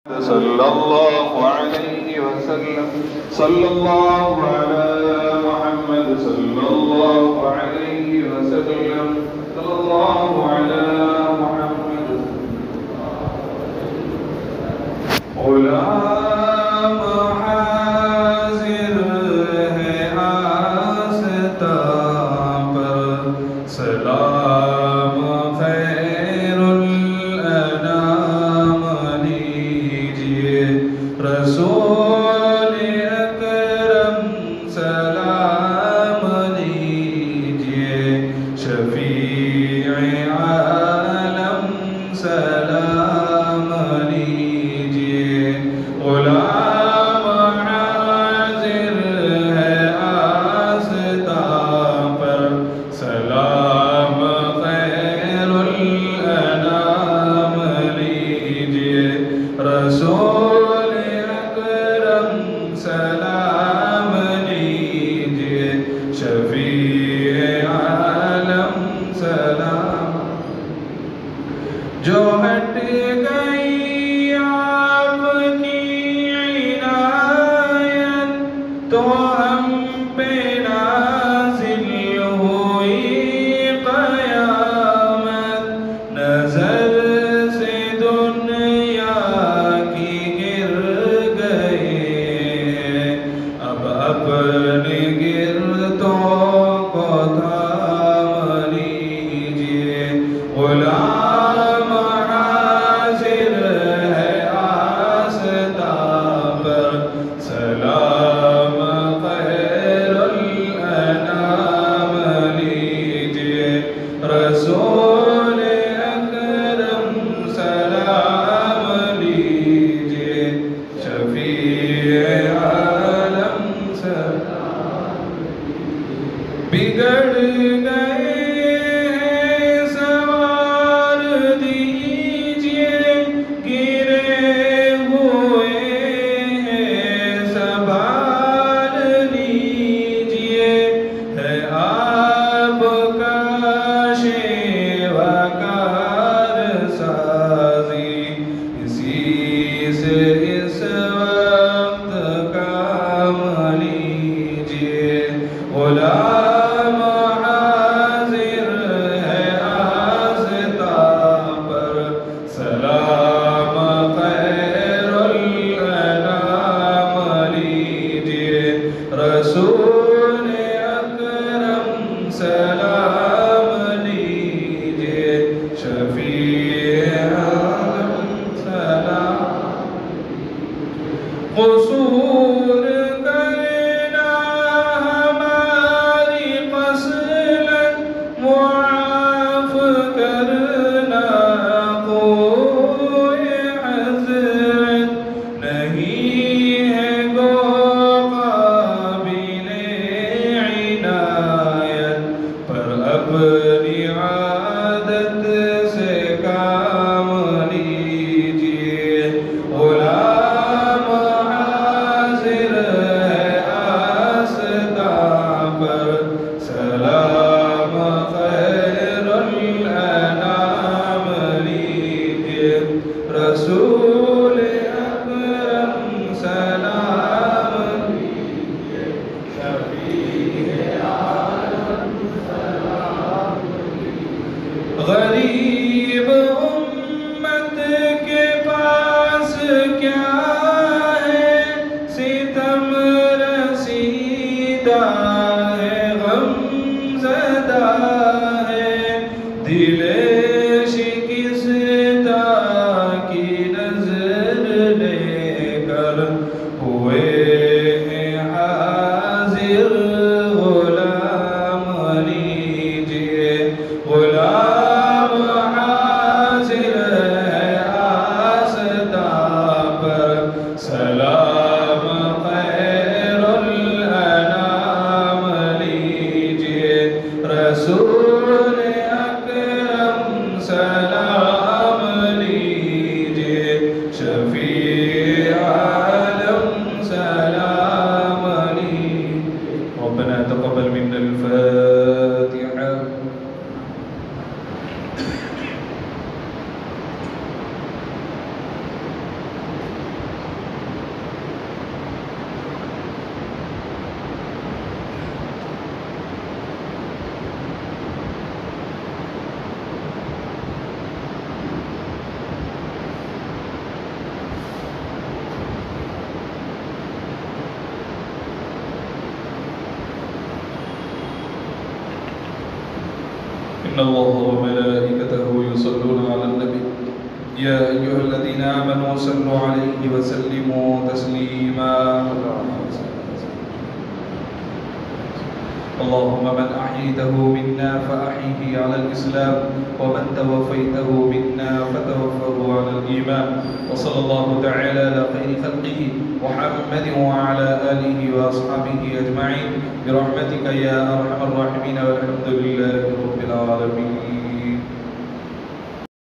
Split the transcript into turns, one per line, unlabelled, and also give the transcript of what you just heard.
صلى الله عليه وسلم. صلى الله على محمد صلى الله عليه وسلم. صلى الله على محمد. غلام حاضر ہے آستاں پر، سلام خیر الانام لیجئے. رسول اکرم سلام لیجئے. شفیع عالم سلام لیجئے. غلام حاضر ہے آستاں پر، سلام خیر الانام لیجئے. رسول اکرم سلام لیجئے. شفیع عالم سلام. جو ہٹ گئی آپ کی عنایت تو ہم پہ نازل ہوئی قیامت. نظر سے دنیا کی گر گئے، اب اپنے گردوں کو تھام لیجئے. غلام حاضر ہے آستاں پر، سلام خیر الانام لیجئے. رسول اکرم سلام لیجئے. شفیع عالم سلام. بگڑ گئے ہیں سوار دیجئے، گرے ہوئے ہیں سنبھال لیجئے. ہے آپ کا شیوا کار سازی، اسی سے اس وقت کام لیجئے. غلام حاضر ہے آستاں پر، سلام خیر الانام لیجئے. رسول اکرم سلام لیجئے. شفیع عالم سلام. قصور کرنا ہماری خصلت، معاف کرنا کوئی حضرت. نہیں ہے گو قابل عنایت، پر اپنی عادت سے کام لیجئے. غلام حاضر ہے آستاں پر، سلام خیر الانام لیجئے. رسول اکرم سلام لیجئے. شفیع عالم سلام لیجئے. غریب امت کے پاس کیا ہے، ستم رسیدہ ہے، غم زدہ ہے. دل شکستہ کی نظر لے کر ہوئے ہیں حاضر. غلام لیجئے. غلام حاضر ہے آستاں پر، سلام خیر الانام لیجئے. رسول اکرم سلام لیجئے. شفیع عالم سلام لیجئے. ربنا تقبل منا الفاتحة. إن الله وملائكته يصلون على النبي يا أيها الذين آمنوا صلوا عليه وسلموا تسليما اللهم من أحييته منا فأحيه على الإسلام ومن توفيته منا فتوفه على الإيمان وصلى الله تعالى على خير خلقه محمد وعلى آله وأصحابه أجمعين برحمتك يا أرحم الراحمين والحمد لله رب العالمين.